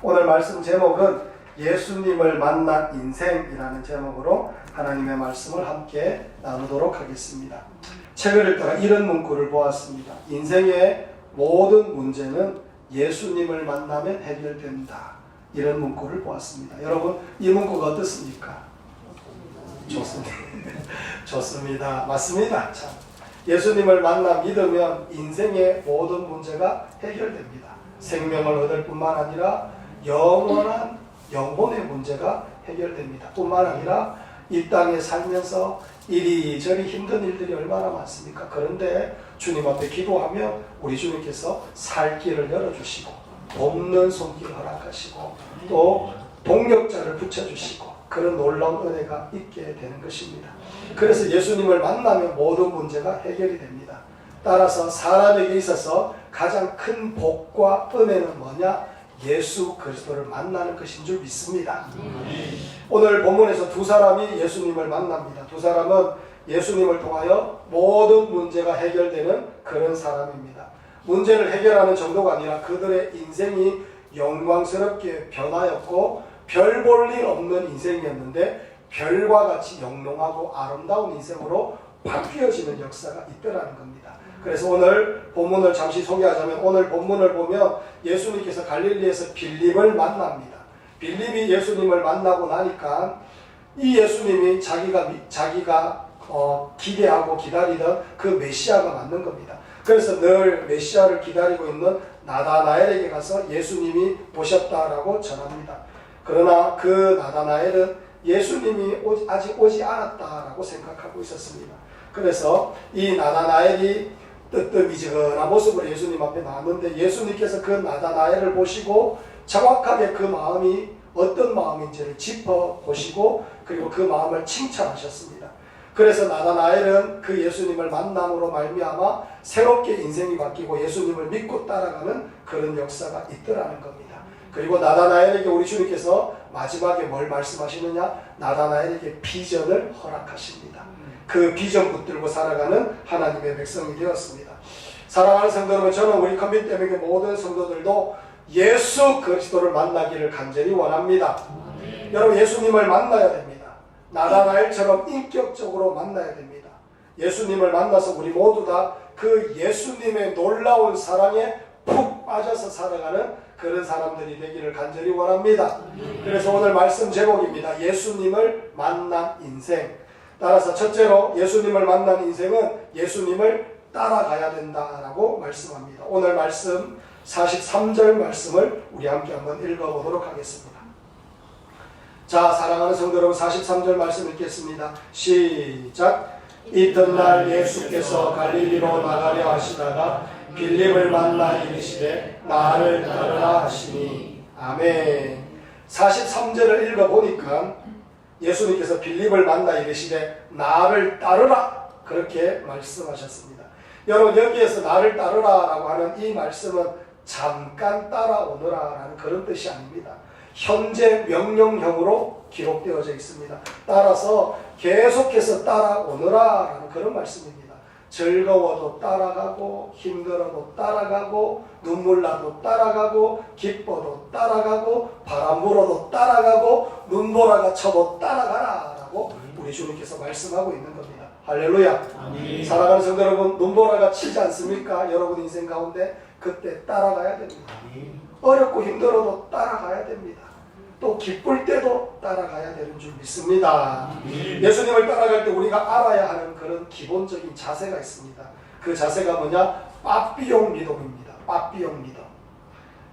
오늘 말씀 제목은 예수님을 만난 인생이라는 제목으로 하나님의 말씀을 함께 나누도록 하겠습니다. 책을 읽다가 이런 문구를 보았습니다. 인생의 모든 문제는 예수님을 만나면 해결된다. 이런 문구를 보았습니다. 여러분, 이 문구가 어떻습니까? 좋습니다. 좋습니다. 맞습니다. 참. 예수님을 만나 믿으면 인생의 모든 문제가 해결됩니다. 생명을 얻을 뿐만 아니라 영원한 영혼의 문제가 해결됩니다. 뿐만 아니라 이 땅에 살면서 이리저리 힘든 일들이 얼마나 많습니까? 그런데 주님 앞에 기도하면 우리 주님께서 살 길을 열어주시고 돕는 손길 허락하시고 또 동력자를 붙여주시고 그런 놀라운 은혜가 있게 되는 것입니다. 그래서 예수님을 만나면 모든 문제가 해결이 됩니다. 따라서 사람에게 있어서 가장 큰 복과 은혜는 뭐냐? 예수 그리스도를 만나는 것인 줄 믿습니다. 오늘 본문에서 두 사람이 예수님을 만납니다. 두 사람은 예수님을 통하여 모든 문제가 해결되는 그런 사람입니다. 문제를 해결하는 정도가 아니라 그들의 인생이 영광스럽게 변하였고 별 볼 일 없는 인생이었는데 별과 같이 영롱하고 아름다운 인생으로 바뀌어지는 역사가 있더라는 겁니다. 그래서 오늘 본문을 잠시 소개하자면 오늘 본문을 보면 예수님께서 갈릴리에서 빌립을 만납니다. 빌립이 예수님을 만나고 나니까 이 예수님이 자기가 기대하고 기다리던 그 메시아가 맞는 겁니다. 그래서 늘 메시아를 기다리고 있는 나다나엘에게 가서 예수님이 오셨다라고 전합니다. 그러나 그 나다나엘은 예수님이 아직 오지 않았다라고 생각하고 있었습니다. 그래서 이 나다나엘이 뜨뜻미지근한 모습으로 예수님 앞에 나왔는데 예수님께서 그 나다나엘을 보시고 정확하게 그 마음이 어떤 마음인지를 짚어보시고 그리고 그 마음을 칭찬하셨습니다. 그래서 나다나엘은 그 예수님을 만남으로 말미암아 새롭게 인생이 바뀌고 예수님을 믿고 따라가는 그런 역사가 있더라는 겁니다. 그리고 나다나엘에게 우리 주님께서 마지막에 뭘 말씀하시느냐? 나다나엘에게 비전을 허락하십니다. 그 비전 붙들고 살아가는 하나님의 백성이 되었습니다. 사랑하는 성도 여러분, 저는 우리 컴퓨터명의 모든 성도들도 예수 그리스도를 만나기를 간절히 원합니다. 여러분, 예수님을 만나야 됩니다. 나다나엘처럼 인격적으로 만나야 됩니다. 예수님을 만나서 우리 모두 다 그 예수님의 놀라운 사랑에 푹 빠져서 살아가는 그런 사람들이 되기를 간절히 원합니다. 그래서 오늘 말씀 제목입니다. 예수님을 만난 인생. 따라서 첫째로 예수님을 만난 인생은 예수님을 따라가야 된다라고 말씀합니다. 오늘 말씀 43절 말씀을 우리 함께 한번 읽어보도록 하겠습니다. 자, 사랑하는 성도 여러분, 43절 말씀 읽겠습니다. 시작. 이튿날 예수께서 갈릴리로 나가려 하시다가 빌립을 만나 이르시되 나를 따르라 하시니. 아멘. 43절을 읽어보니까 예수님께서 빌립을 만나 이르시되 나를 따르라 그렇게 말씀하셨습니다. 여러분, 여기에서 나를 따르라 라고 하는 이 말씀은 잠깐 따라오너라 라는 그런 뜻이 아닙니다. 현재 명령형으로 기록되어져 있습니다. 따라서 계속해서 따라오너라 라는 그런 말씀입니다. 즐거워도 따라가고 힘들어도 따라가고 눈물 나도 따라가고 기뻐도 따라가고 바람 불어도 따라가고 눈보라가 쳐도 따라가라 라고 우리 주님께서 말씀하고 있는 겁니다. 할렐루야. 아멘. 사랑하는 성도 여러분, 눈보라가 치지 않습니까? 여러분 인생 가운데 그때 따라가야 됩니다. 아멘. 어렵고 힘들어도 따라가야 됩니다. 또 기쁠 때도 따라가야 되는 줄 믿습니다. 예수님을 따라갈 때 우리가 알아야 하는 그런 기본적인 자세가 있습니다. 그 자세가 뭐냐? 빠삐용 믿음입니다. 빠삐용 믿음.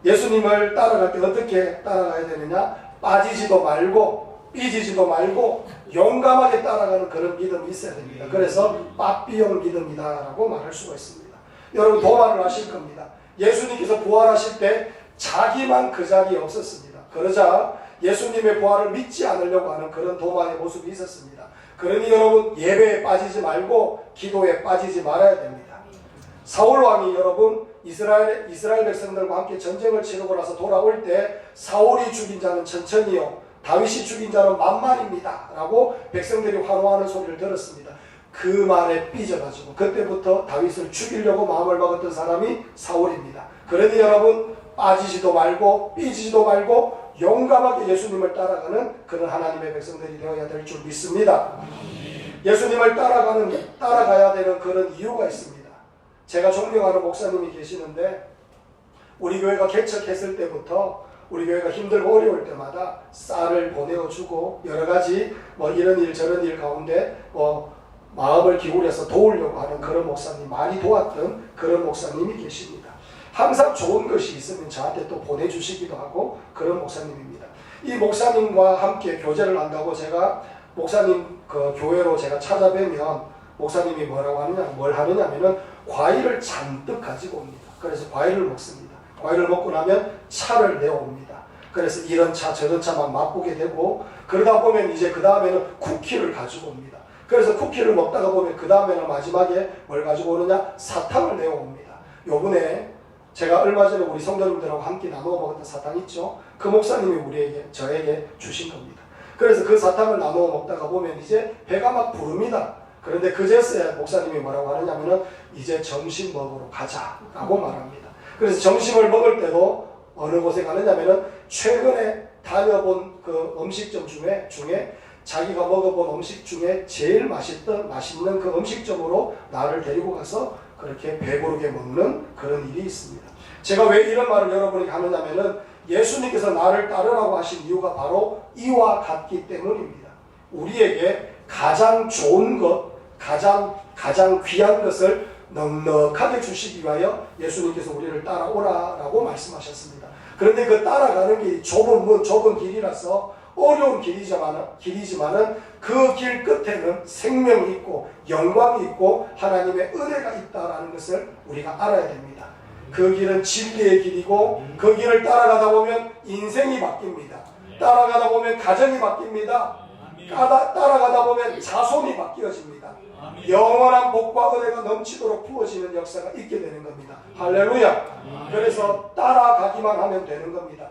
예수님을 따라갈 때 어떻게 따라가야 되느냐? 빠지지도 말고 삐지지도 말고 용감하게 따라가는 그런 믿음이 있어야 됩니다. 그래서 빠삐용 믿음이다라고 말할 수가 있습니다. 여러분, 도마를 하실 겁니다. 예수님께서 부활하실 때 자기만 그 자리에 없었습니다. 그러자 예수님의 부활을 믿지 않으려고 하는 그런 도마의 모습이 있었습니다. 그러니 여러분, 예배에 빠지지 말고 기도에 빠지지 말아야 됩니다. 사울 왕이 여러분 이스라엘 백성들과 함께 전쟁을 치르고 나서 돌아올 때 사울이 죽인 자는 천천히요 다윗이 죽인 자는 만만입니다 라고 백성들이 환호하는 소리를 들었습니다. 그 말에 삐져가지고 그때부터 다윗을 죽이려고 마음을 먹었던 사람이 사울입니다. 그러니 여러분 빠지지도 말고 삐지지도 말고 용감하게 예수님을 따라가는 그런 하나님의 백성들이 되어야 될 줄 믿습니다. 예수님을 따라가야 되는 그런 이유가 있습니다. 제가 존경하는 목사님이 계시는데 우리 교회가 개척했을 때부터 우리 교회가 힘들고 어려울 때마다 쌀을 보내어주고 여러가지 이런 일 저런 일 가운데 마음을 기울여서 도우려고 하는 그런 목사님, 많이 도왔던 그런 목사님이 계십니다. 항상 좋은 것이 있으면 저한테 또 보내주시기도 하고 그런 목사님입니다. 이 목사님과 함께 교제를 한다고 제가 목사님 그 교회로 제가 찾아뵈면 목사님이 뭘 하느냐면은 과일을 잔뜩 가지고 옵니다. 그래서 과일을 먹습니다. 과일을 먹고 나면 차를 내어옵니다. 그래서 이런 차 저런 차 막 맛보게 되고 그러다 보면 이제 그 다음에는 쿠키를 가지고 옵니다. 그래서 쿠키를 먹다가 보면 그 다음에는 마지막에 뭘 가지고 오느냐? 사탕을 내어옵니다. 요번에 제가 얼마 전에 우리 성도님들하고 함께 나누어 먹었던 사탕 있죠? 그 목사님이 저에게 주신 겁니다. 그래서 그 사탕을 나누어 먹다가 보면 이제 배가 막 부릅니다. 그런데 그제서야 목사님이 뭐라고 하느냐면은 이제 점심 먹으러 가자라고 말합니다. 그래서 점심을 먹을 때도 어느 곳에 가느냐면은 최근에 다녀본 그 음식점 중에 자기가 먹어본 음식 중에 제일 맛있는 그 음식점으로 나를 데리고 가서 그렇게 배부르게 먹는 그런 일이 있습니다. 제가 왜 이런 말을 여러분에게 하느냐면은 예수님께서 나를 따르라고 하신 이유가 바로 이와 같기 때문입니다. 우리에게 가장 좋은 것, 가장 귀한 것을 넉넉하게 주시기 위하여 예수님께서 우리를 따라오라라고 말씀하셨습니다. 그런데 그 따라가는 길이 좁은 길이라서 어려운 길이지만은 그 길 끝에는 생명이 있고 영광이 있고 하나님의 은혜가 있다라는 것을 우리가 알아야 됩니다. 그 길은 진리의 길이고 그 길을 따라가다 보면 인생이 바뀝니다. 따라가다 보면 가정이 바뀝니다. 따라가다 보면 자손이 바뀌어집니다. 영원한 복과 은혜가 넘치도록 부어지는 역사가 있게 되는 겁니다. 할렐루야. 그래서 따라가기만 하면 되는 겁니다.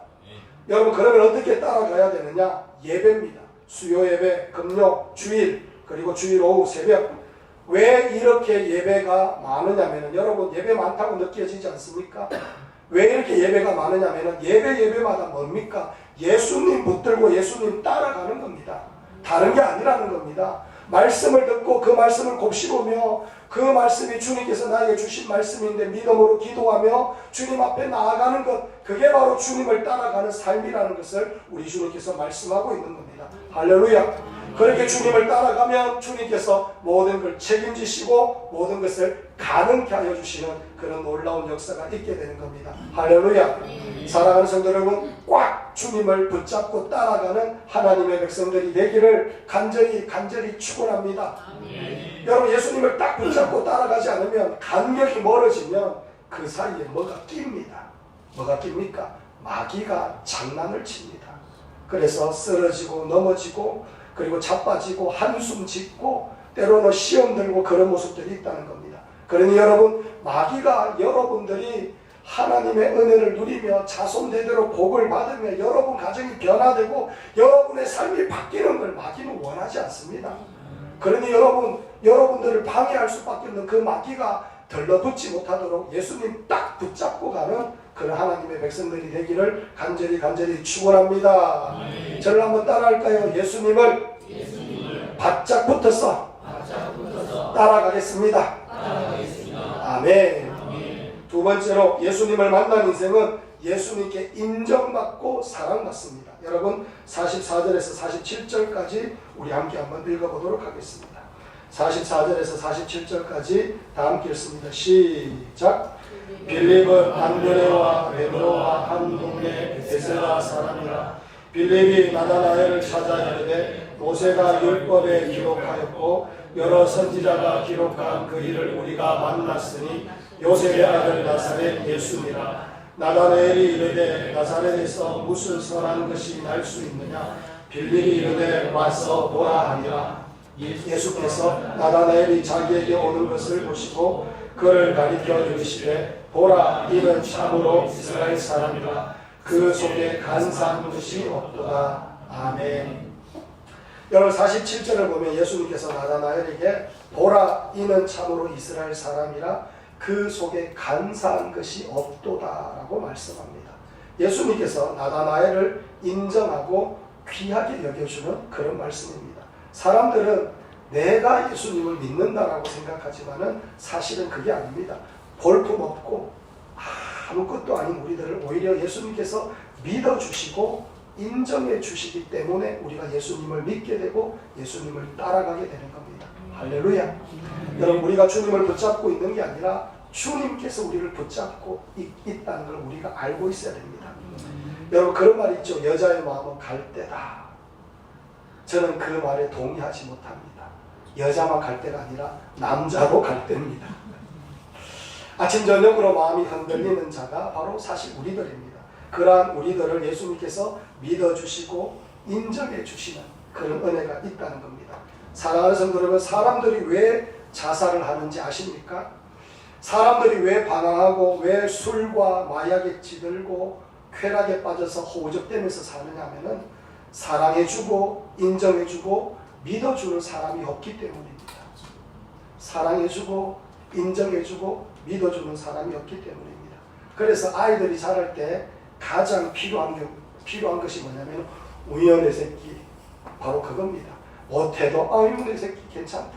여러분 그러면 어떻게 따라가야 되느냐? 예배입니다. 수요 예배, 금요, 주일, 그리고 주일 오후 새벽. 왜 이렇게 예배가 많으냐면은 여러분 예배 많다고 느껴지지 않습니까? 왜 이렇게 예배가 많으냐면은 예배마다 뭡니까? 예수님 붙들고 예수님 따라가는 겁니다. 다른 게 아니라는 겁니다. 말씀을 듣고 그 말씀을 곱씹으며 그 말씀이 주님께서 나에게 주신 말씀인데 믿음으로 기도하며 주님 앞에 나아가는 것, 그게 바로 주님을 따라가는 삶이라는 것을 우리 주님께서 말씀하고 있는 겁니다. 할렐루야. 그렇게 주님을 따라가면 주님께서 모든 걸 책임지시고 모든 것을 가능케 하여 주시는 그런 놀라운 역사가 있게 되는 겁니다. 할렐루야. 사랑하는 성도 여러분, 꽉 주님을 붙잡고 따라가는 하나님의 백성들이 되기를 간절히 축원합니다. 여러분 예수님을 딱 붙잡고 따라가지 않으면 간격이 멀어지면 그 사이에 뭐가 낍니다. 뭐가 낍니까? 마귀가 장난을 칩니다. 그래서 쓰러지고 넘어지고 그리고 자빠지고 한숨 짓고 때로는 시험 들고 그런 모습들이 있다는 겁니다. 그러니 여러분 마귀가 여러분들이 하나님의 은혜를 누리며 자손대대로 복을 받으며 여러분 가정이 변화되고 여러분의 삶이 바뀌는 걸 마귀는 원하지 않습니다. 그러니 여러분들을 방해할 수밖에 없는 그 마귀가 들러붙지 못하도록 예수님 딱 붙잡고 가는 그런 하나님의 백성들이 되기를 간절히 축원합니다. 저를 한번 따라할까요? 예수님을 바짝 붙어서 따라가겠습니다. 아멘. 두 번째로 예수님을 만난 인생은 예수님께 인정받고 사랑받습니다. 여러분 44절에서 47절까지 우리 함께 한번 읽어보도록 하겠습니다. 44절에서 47절까지 다 함께 읽습니다. 시작. 빌립은 안드레와 베드로와 한 동네 베세다 사람이라. 빌립이 나다나엘을 찾아 이르되 모세가 율법에 기록하였고 여러 선지자가 기록한 그 일을 우리가 만났으니 요셉의 아들 나사렛 예수니라. 나다나엘이 이르되 나사렛에서 무슨 선한 것이 날 수 있느냐? 빌립이 이르되 와서 보라 하니라. 예수께서 나다나엘이 자기에게 오는 것을 보시고 그를 가리켜 이르시되 보라 이는 참으로 이스라엘 사람이라. 그 속에 간사한 것이 없도다. 아멘. 여러분 47절을 보면 예수님께서 나다나엘에게 보라 이는 참으로 이스라엘 사람이라 그 속에 간사한 것이 없도다라고 말씀합니다. 예수님께서 나다나엘을 인정하고 귀하게 여겨주는 그런 말씀입니다. 사람들은 내가 예수님을 믿는다라고 생각하지만은 사실은 그게 아닙니다. 볼품없고 아무것도 아닌 우리들을 오히려 예수님께서 믿어주시고 인정해 주시기 때문에 우리가 예수님을 믿게 되고 예수님을 따라가게 되는 겁니다. 할렐루야. 여러분 우리가 주님을 붙잡고 있는 게 아니라 주님께서 우리를 붙잡고 있다는 걸 우리가 알고 있어야 됩니다. 여러분 그런 말 있죠. 여자의 마음은 갈대다. 저는 그 말에 동의하지 못합니다. 여자만 갈대가 아니라 남자도 갈대입니다. 아침 저녁으로 마음이 흔들리는 자가 바로 사실 우리들입니다. 그러한 우리들을 예수님께서 믿어주시고 인정해 주시는 그런 은혜가 있다는 겁니다. 사랑하는 성도 여러분, 사람들이 왜 자살을 하는지 아십니까? 사람들이 왜 방황하고 왜 술과 마약에 찌들고 쾌락에 빠져서 허우적대면서 사느냐 하면은 사랑해주고 인정해주고 믿어주는 사람이 없기 때문입니다. 사랑해주고 인정해주고 믿어주는 사람이 없기 때문입니다. 그래서 아이들이 자랄 때 가장 필요한 것이 뭐냐면 우연의 새끼, 바로 그겁니다. 못해도 아유 내 새끼 괜찮다.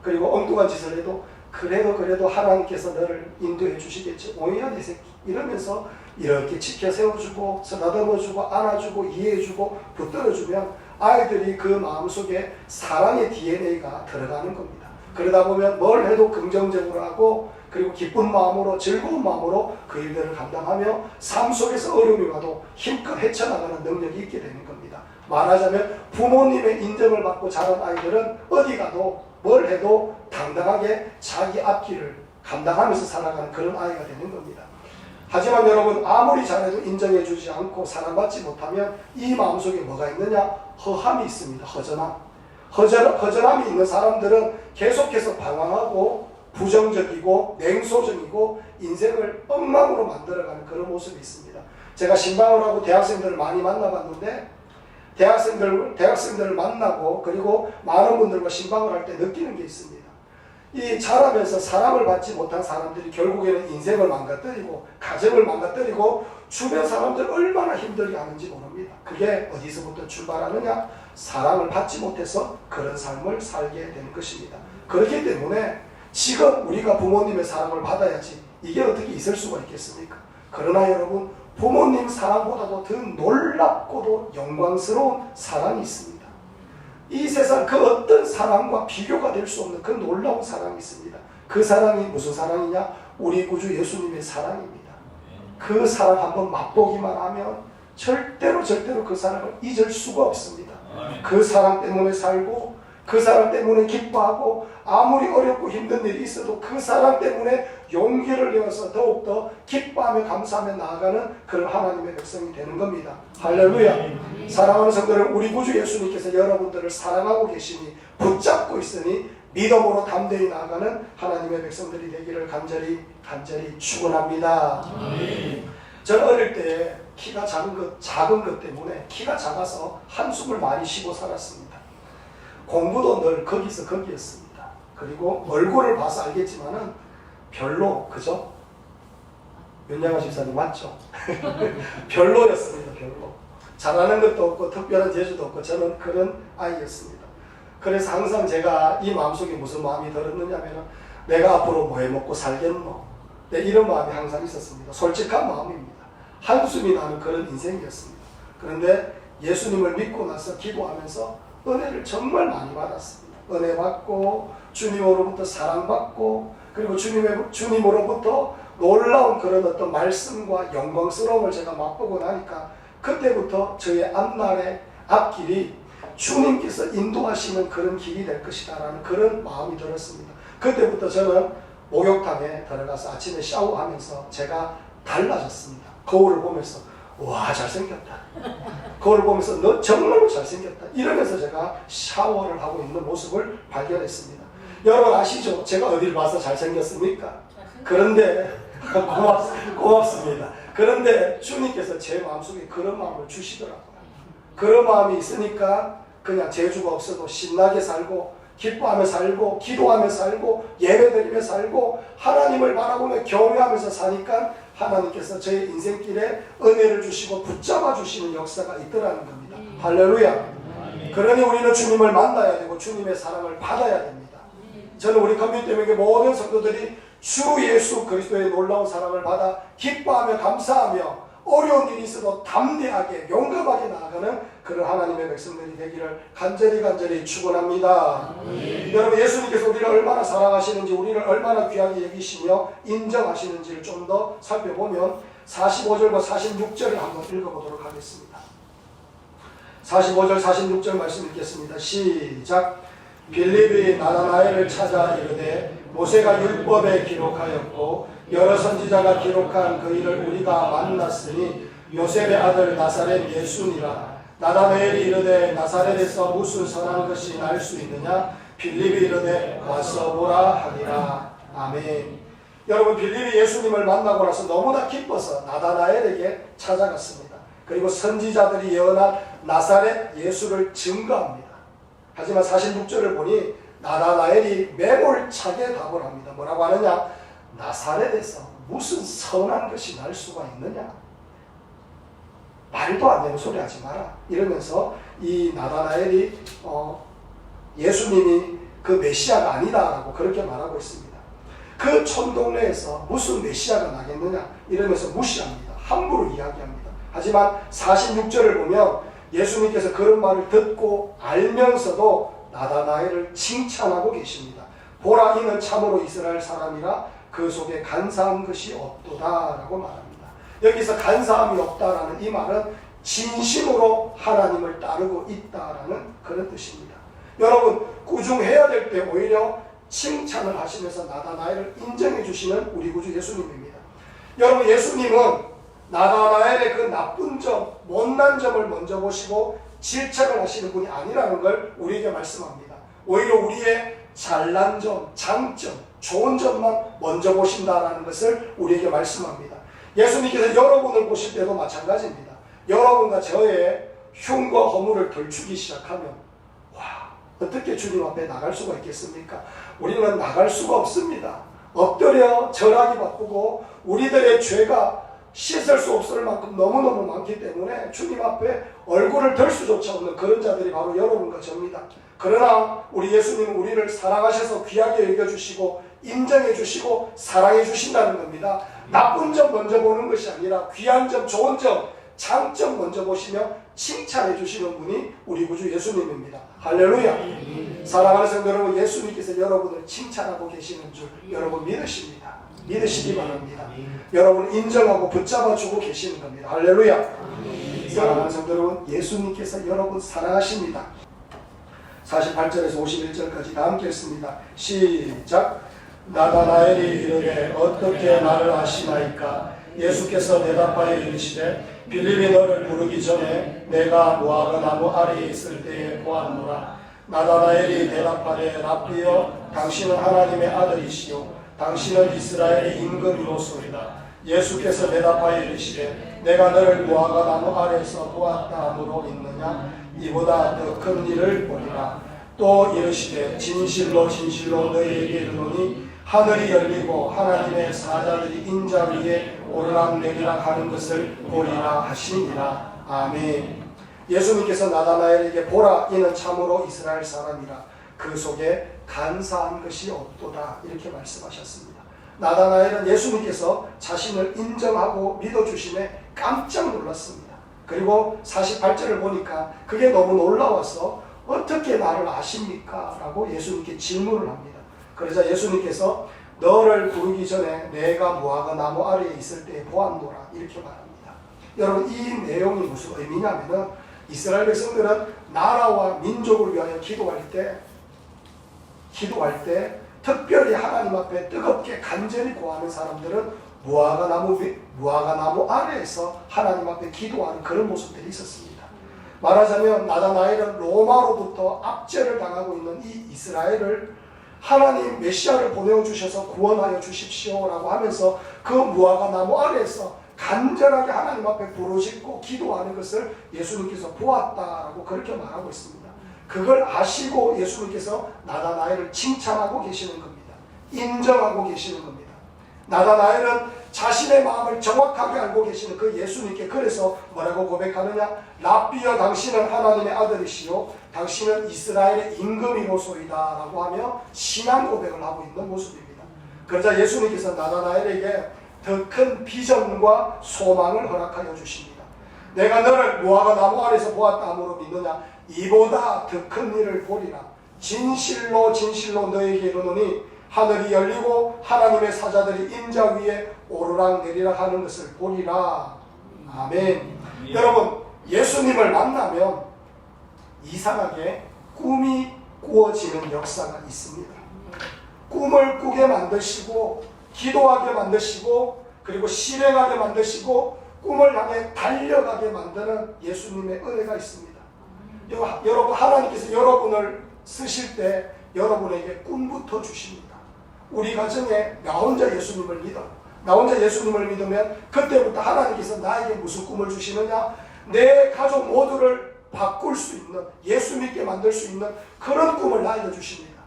그리고 엉뚱한 짓을 해도 그래도 하나님께서 너를 인도해 주시겠지. 우연의 새끼 이러면서 이렇게 지켜 세워주고 쓰다듬어주고 안아주고 이해해주고 붙들어주면 아이들이 그 마음속에 사랑의 DNA가 들어가는 겁니다. 그러다 보면 뭘 해도 긍정적으로 하고 그리고 기쁜 마음으로 즐거운 마음으로 그 일들을 감당하며 삶 속에서 어려움이 와도 힘껏 헤쳐나가는 능력이 있게 되는 겁니다. 말하자면 부모님의 인정을 받고 자란 아이들은 어디 가도 뭘 해도 당당하게 자기 앞길을 감당하면서 살아가는 그런 아이가 되는 겁니다. 하지만 여러분 아무리 잘해도 인정해 주지 않고 사랑받지 못하면 이 마음속에 뭐가 있느냐? 허함이 있습니다. 허전함이 있는 사람들은 계속해서 방황하고 부정적이고 냉소적이고 인생을 엉망으로 만들어가는 그런 모습이 있습니다. 제가 신방을 하고 대학생들을 많이 만나봤는데 대학생들을 만나고 그리고 많은 분들과 신방을 할 때 느끼는 게 있습니다. 이 자라면서 사랑을 받지 못한 사람들이 결국에는 인생을 망가뜨리고 가정을 망가뜨리고 주변 사람들 얼마나 힘들게 하는지 모릅니다. 그게 어디서부터 출발하느냐? 사랑을 받지 못해서 그런 삶을 살게 되는 것입니다. 그렇기 때문에 지금 우리가 부모님의 사랑을 받아야지 이게 어떻게 있을 수가 있겠습니까? 그러나 여러분 부모님 사랑보다도 더 놀랍고도 영광스러운 사랑이 있습니다. 이 세상 그 어떤 사랑과 비교가 될 수 없는 그 놀라운 사랑이 있습니다. 그 사랑이 무슨 사랑이냐? 우리 구주 예수님의 사랑입니다. 그 사랑 한번 맛보기만 하면 절대로 그 사랑을 잊을 수가 없습니다. 그 사랑 때문에 살고 그 사랑 때문에 기뻐하고 아무리 어렵고 힘든 일이 있어도 그 사랑 때문에 용기를 내어서 더욱더 기뻐하며 감사하며 나아가는 그런 하나님의 백성이 되는 겁니다. 할렐루야. 사랑하는 성도들, 우리 구주 예수님께서 여러분들을 사랑하고 계시니 붙잡고 있으니 믿음으로 담대히 나아가는 하나님의 백성들이 되기를 간절히 축원합니다. 저는 어릴 때 키가 작은 것 때문에 키가 작아서 한숨을 많이 쉬고 살았습니다. 공부도 늘 거기였습니다. 그리고 얼굴을 봐서 알겠지만은 별로, 그죠? 윤양아 집사님 맞죠? 별로였습니다. 별로. 잘하는 것도 없고 특별한 재주도 없고 저는 그런 아이였습니다. 그래서 항상 제가 이 마음속에 무슨 마음이 들었느냐면 내가 앞으로 뭐 해먹고 살겠노? 이런 마음이 항상 있었습니다. 솔직한 마음입니다. 한숨이 나는 그런 인생이었습니다. 그런데 예수님을 믿고 나서 기도하면서 은혜를 정말 많이 받았습니다. 은혜 받고 주님으로부터 사랑받고 그리고 주님으로부터 놀라운 그런 어떤 말씀과 영광스러움을 제가 맛보고 나니까 그때부터 저의 앞날의 앞길이 주님께서 인도하시는 그런 길이 될 것이다 라는 그런 마음이 들었습니다. 그때부터 저는 목욕탕에 들어가서 아침에 샤워하면서 제가 달라졌습니다. 거울을 보면서 와 잘생겼다. 거울을 보면서 너 정말로 잘생겼다. 이러면서 제가 샤워를 하고 있는 모습을 발견했습니다. 여러분 아시죠? 제가 어디를 봐서 잘생겼습니까? 그런데 고맙습니다. 그런데 주님께서 제 마음속에 그런 마음을 주시더라고요. 그런 마음이 있으니까 그냥 재주가 없어도 신나게 살고 기뻐하며 살고 기도하며 살고 예배드리며 살고 하나님을 바라보며 경외하면서 사니까 하나님께서 저의 인생길에 은혜를 주시고 붙잡아 주시는 역사가 있더라는 겁니다. 할렐루야. 그러니 우리는 주님을 만나야 되고 주님의 사랑을 받아야 됩니다. 저는 우리 커뮤니티 모든 성도들이 주 예수 그리스도의 놀라운 사랑을 받아 기뻐하며 감사하며 어려운 일이 있어도 담대하게 용감하게 나아가는 그런 하나님의 백성들이 되기를 간절히 축원합니다. 여러분, 예수님께서 우리를 얼마나 사랑하시는지, 우리를 얼마나 귀하게 여기시며 인정하시는지를 좀 더 살펴보면 45절과 46절을 한번 읽어보도록 하겠습니다. 45절 46절 말씀 읽겠습니다. 시작. 빌립이 나다나엘을 찾아 이르되 모세가 율법에 기록하였고 여러 선지자가 기록한 그 일을 우리가 만났으니 요셉의 아들 나사렛 예수니라. 나다나엘이 이르되 나사렛에서 무슨 선한 것이 날 수 있느냐? 빌립이 이르되 와서 보라 하니라. 아멘. 여러분, 빌립이 예수님을 만나고 나서 너무나 기뻐서 나다나엘에게 찾아갔습니다. 그리고 선지자들이 예언한 나사렛 예수를 증거합니다. 하지만 46절을 보니 나다나엘이 매몰차게 답을 합니다. 뭐라고 하느냐? 나사렛에서 무슨 선한 것이 날 수가 있느냐? 말도 안 되는 소리 하지 마라. 이러면서 이 나다나엘이 예수님이 그 메시아가 아니다라고 그렇게 말하고 있습니다. 그 촌동네에서 무슨 메시아가 나겠느냐? 이러면서 무시합니다. 함부로 이야기합니다. 하지만 46절을 보면 예수님께서 그런 말을 듣고 알면서도 나다나엘을 칭찬하고 계십니다. 보라, 이는 참으로 이스라엘 사람이라 그 속에 간사한 것이 없도다라고 말합니다. 여기서 간사함이 없다라는 이 말은 진심으로 하나님을 따르고 있다라는 그런 뜻입니다. 여러분, 꾸중해야 될 때 오히려 칭찬을 하시면서 나다나엘을 인정해 주시는 우리 구주 예수님입니다. 여러분, 예수님은 나다나엘의 그 나쁜 점, 못난 점을 먼저 보시고 질책을 하시는 분이 아니라는 걸 우리에게 말씀합니다. 오히려 우리의 잘난 점, 장점, 좋은 점만 먼저 보신다라는 것을 우리에게 말씀합니다. 예수님께서 여러분을 보실 때도 마찬가지입니다. 여러분과 저의 흉과 허물을 덜추기 시작하면 어떻게 주님 앞에 나갈 수가 있겠습니까? 우리는 나갈 수가 없습니다. 엎드려 절하기 바쁘고 우리들의 죄가 씻을 수 없을 만큼 너무너무 많기 때문에 주님 앞에 얼굴을 들 수조차 없는 그런 자들이 바로 여러분과 저입니다. 그러나 우리 예수님은 우리를 사랑하셔서 귀하게 여겨주시고 인정해주시고 사랑해주신다는 겁니다. 나쁜 점 먼저 보는 것이 아니라 귀한 점, 좋은 점, 장점 먼저 보시며 칭찬해주시는 분이 우리 구주 예수님입니다. 할렐루야. 사랑하는 성도 여러분, 예수님께서 여러분을 칭찬하고 계시는 줄 여러분 믿으십니다. 믿으시기 바랍니다. 여러분을 인정하고 붙잡아주고 계시는 겁니다. 할렐루야. 사랑하는 성도 여러분, 예수님께서 여러분 사랑하십니다. 48절에서 51절까지 다 함께 읽습니다. 시작. 나다나엘이 이르되 어떻게 나를 아시나이까? 예수께서 대답하여 이르시되 빌립이 너를 부르기 전에 내가 무화과 나무 아래에 있을 때에 보았노라. 나다나엘이 대답하되 랍비여, 당신은 하나님의 아들이시요 당신은 이스라엘의 임금이로소이다. 예수께서 대답하여 이르시되 내가 너를 무화과 나무 아래에서 보았다 함으로 있느냐? 이보다 더 큰 일을 보리라. 또 이르시되 진실로 진실로 너희에게 이르노니 하늘이 열리고 하나님의 사자들이 인자 위에 오르락내리락 하는 것을 보리라 하시니라. 아멘. 예수님께서 나다나엘에게 보라, 이는 참으로 이스라엘 사람이라 그 속에 간사한 것이 없도다 이렇게 말씀하셨습니다. 나다나엘은 예수님께서 자신을 인정하고 믿어주심에 깜짝 놀랐습니다. 그리고 48절을 보니까 그게 너무 놀라워서 어떻게 나를 아십니까? 라고 예수님께 질문을 합니다. 그러자 예수님께서 너를 부르기 전에 내가 무화과 나무 아래에 있을 때에 보았노라 이렇게 말합니다. 여러분, 이 내용이 무슨 의미냐면은 이스라엘 백성들은 나라와 민족을 위하여 기도할 때 특별히 하나님 앞에 뜨겁게 간절히 구하는 사람들은 무화과 나무 아래에서 하나님 앞에 기도하는 그런 모습들이 있었습니다. 말하자면 나다나엘은 로마로부터 압제를 당하고 있는 이 이스라엘을 하나님 메시아를 보내주셔서 구원하여 주십시오라고 하면서 그 무화과 나무 아래에서 간절하게 하나님 앞에 부르짖고 기도하는 것을 예수님께서 보았다라고 그렇게 말하고 있습니다. 그걸 아시고 예수님께서 나다나엘을 칭찬하고 계시는 겁니다. 인정하고 계시는 겁니다. 나다나엘은 자신의 마음을 정확하게 알고 계시는 그 예수님께 그래서 뭐라고 고백하느냐? 랍비여, 당신은 하나님의 아들이시요 당신은 이스라엘의 임금이로소이다 라고 하며 신앙 고백을 하고 있는 모습입니다. 그러자 예수님께서 나다나엘에게 더 큰 비전과 소망을 허락하여 주십니다. 내가 너를 무화과 나무 아래서 보았다 함으로 믿느냐? 이보다 더 큰 일을 보리라. 진실로 진실로 너에게 이르노니 하늘이 열리고 하나님의 사자들이 인자 위에 오르락 내리락 하는 것을 보리라. 아멘. 여러분, 예수님을 만나면 이상하게 꿈이 꾸어지는 역사가 있습니다. 꿈을 꾸게 만드시고 기도하게 만드시고 그리고 실행하게 만드시고 꿈을 향해 달려가게 만드는 예수님의 은혜가 있습니다. 여러분, 하나님께서 여러분을 쓰실 때 여러분에게 꿈부터 주십니다. 우리 가정에 나 혼자 예수님을 믿어. 나 혼자 예수님을 믿으면 그때부터 하나님께서 나에게 무슨 꿈을 주시느냐? 내 가족 모두를 바꿀 수 있는, 예수 믿게 만들 수 있는 그런 꿈을 나에게 주십니다.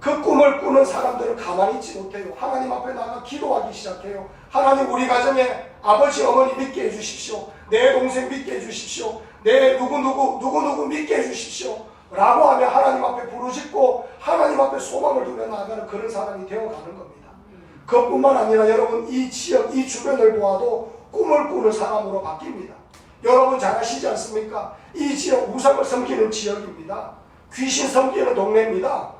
그 꿈을 꾸는 사람들은 가만히 있지 못해요. 하나님 앞에 나가 기도하기 시작해요. 하나님, 우리 가정에 아버지 어머니 믿게 해주십시오. 내 동생 믿게 해주십시오. 내 누구 믿게 해주십시오 라고 하며 하나님 앞에 부르짖고 하나님 앞에 소망을 두며 나아가는 그런 사람이 되어가는 겁니다. 그것뿐만 아니라 여러분, 이 지역, 이 주변을 보아도 꿈을 꾸는 사람으로 바뀝니다. 여러분 잘 아시지 않습니까? 이 지역 우상을 섬기는 지역입니다. 귀신 섬기는 동네입니다.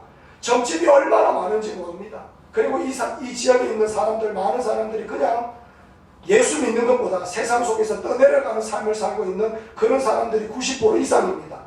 점집이 얼마나 많은지 모릅니다. 그리고 이 지역에 있는 사람들, 많은 사람들이 그냥 예수 믿는 것보다 세상 속에서 떠내려가는 삶을 살고 있는 그런 사람들이 90% 이상입니다.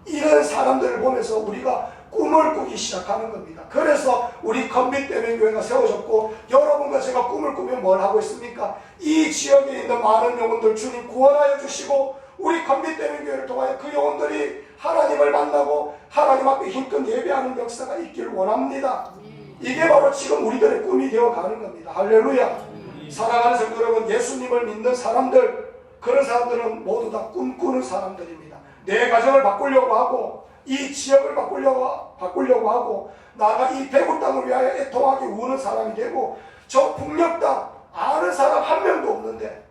이런 사람들을 보면서 우리가 꿈을 꾸기 시작하는 겁니다. 그래서 우리 컨빗대면교회가 세워졌고 여러분과 제가 꿈을 꾸면 뭘 하고 있습니까? 이 지역에 있는 많은 영혼들 주님 구원하여 주시고 우리 컨빗대면교회를 통하여 그 영혼들이 하나님을 만나고 하나님 앞에 힘껏 예배하는 역사가 있기를 원합니다. 이게 바로 지금 우리들의 꿈이 되어가는 겁니다. 할렐루야. 사랑하는 성도 여러분, 예수님을 믿는 사람들, 그런 사람들은 모두 다 꿈꾸는 사람들입니다. 내 가정을 바꾸려고 하고 이 지역을 바꾸려고 하고 나가 이 대구 땅을 위하여 애통하게 우는 사람이 되고 저 북녘 땅 아는 사람 한 명도 없는데,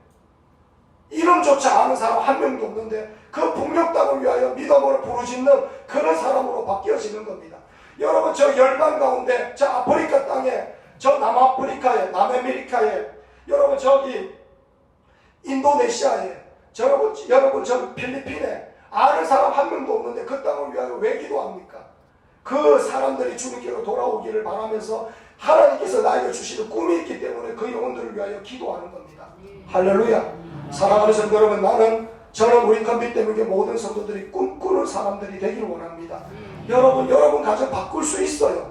이름조차 아는 사람 한 명도 없는데 그 북녘 땅을 위하여 믿음으로 부르짖는 그런 사람으로 바뀌어지는 겁니다. 여러분, 저 열방 가운데 저 아프리카 땅에, 저 남아프리카에, 남아메리카에, 여러분 저기 인도네시아에, 여러분 저 필리핀에 아는 사람 한 명도 없는데 그 땅을 위하여 왜 기도합니까? 그 사람들이 주님께로 돌아오기를 바라면서 하나님께서 나에게 주시는 꿈이 있기 때문에 그 영혼들을 위하여 기도하는 겁니다. 할렐루야. 사랑하는 성도 여러분, 저는 우리 컨빗대면교회 모든 성도들이 꿈꾸는 사람들이 되기를 원합니다. 여러분 가정 바꿀 수 있어요.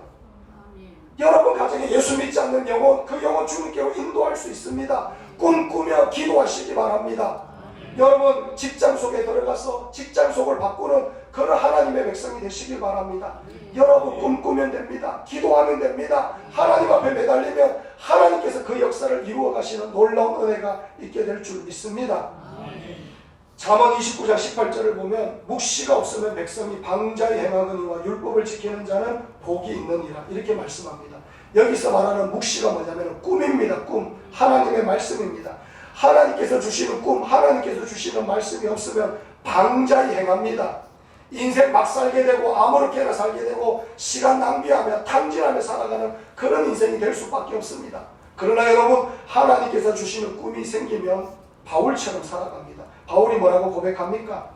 여러분 가정에 예수 믿지 않는 영혼, 그 영혼 주님께로 인도할 수 있습니다. 꿈꾸며 기도하시기 바랍니다. 여러분 직장 속에 들어가서 직장 속을 바꾸는 그런 하나님의 백성이 되시길 바랍니다. 여러분 꿈꾸면 됩니다. 기도하면 됩니다. 하나님 앞에 매달리면 하나님께서 그 역사를 이루어 가시는 놀라운 은혜가 있게 될 줄 믿습니다. 잠언 29장 18절을 보면 묵시가 없으면 백성이 방자히 행하거니와 율법을 지키는 자는 복이 있느니라 이렇게 말씀합니다. 여기서 말하는 묵시가 뭐냐면 꿈입니다. 꿈, 하나님의 말씀입니다. 하나님께서 주시는 꿈, 하나님께서 주시는 말씀이 없으면 방자히 행합니다. 인생 막 살게 되고 아무렇게나 살게 되고 시간 낭비하며 탕진하며 살아가는 그런 인생이 될 수밖에 없습니다. 그러나 여러분, 하나님께서 주시는 꿈이 생기면 바울처럼 살아갑니다. 바울이 뭐라고 고백합니까?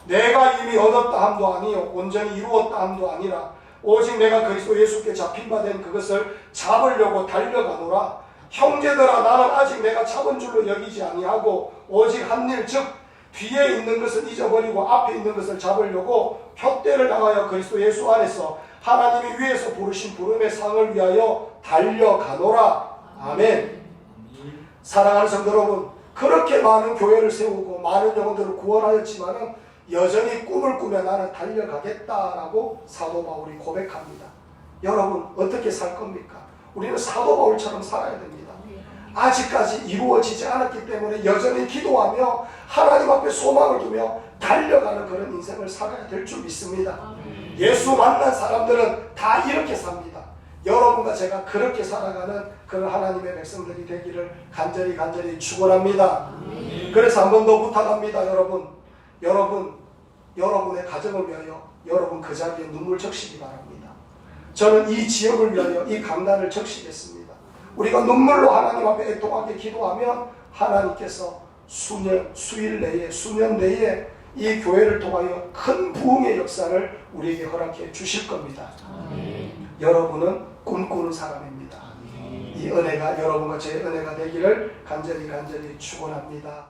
내가 이미 얻었다 함도 아니요 온전히 이루었다 함도 아니라 오직 내가 그리스도 예수께 잡힌 바 된 그것을 잡으려고 달려가노라. 형제들아, 나는 아직 내가 잡은 줄로 여기지 아니하고 오직 한 일, 즉 뒤에 있는 것은 잊어버리고 앞에 있는 것을 잡으려고 푯대를 나가여 그리스도 예수 안에서 하나님이 위에서 부르신 부름의 상을 위하여 달려가노라. 아멘. 사랑하는 성도 여러분, 그렇게 많은 교회를 세우고 많은 영혼들을 구원하였지만은 여전히 꿈을 꾸며 나는 달려가겠다라고 사도 바울이 고백합니다. 여러분 어떻게 살 겁니까? 우리는 사도 바울처럼 살아야 됩니다. 아직까지 이루어지지 않았기 때문에 여전히 기도하며 하나님 앞에 소망을 두며 달려가는 그런 인생을 살아야 될 줄 믿습니다. 예수 만난 사람들은 다 이렇게 삽니다. 여러분과 제가 그렇게 살아가는 그런 하나님의 백성들이 되기를 간절히 축원합니다. 그래서 한 번 더 부탁합니다. 여러분의 가정을 위하여 여러분 그 자리에 눈물 적시기 바랍니다. 저는 이 지역을 위하여 이 강단을 적시겠습니다. 우리가 눈물로 하나님 앞에 애통하게 기도하면 하나님께서 수일 내에, 수년 내에 이 교회를 통하여 큰 부흥의 역사를 우리에게 허락해 주실 겁니다. 여러분은 꿈꾸는 사람입니다. 이 은혜가 여러분과 제 은혜가 되기를 간절히 축원합니다.